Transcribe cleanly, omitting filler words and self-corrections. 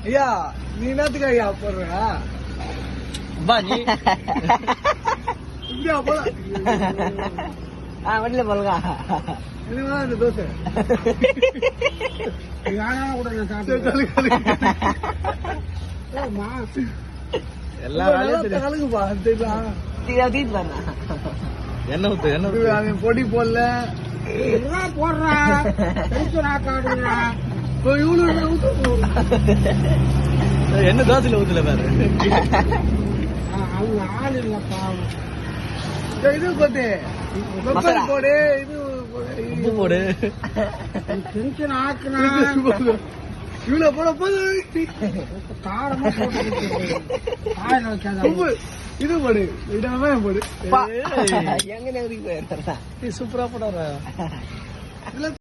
ஐயா நீ என்னத்துக்கு ஐயா போடுற இப்படியா போல வண்டியில போலங்க இந்த தோசை என்ன பொடி போடல என்ன தோசையில ஊத்துல பாரு அவங்க ஆள் இல்லப்பா இது போட்டு போடு இது உப்பு போடு டென்ஷன் ஆக்குனா இவ்வளவு போட போது காரமா உப்பு இது போடு இடமே போடு எங்க சூப்பரா போடுற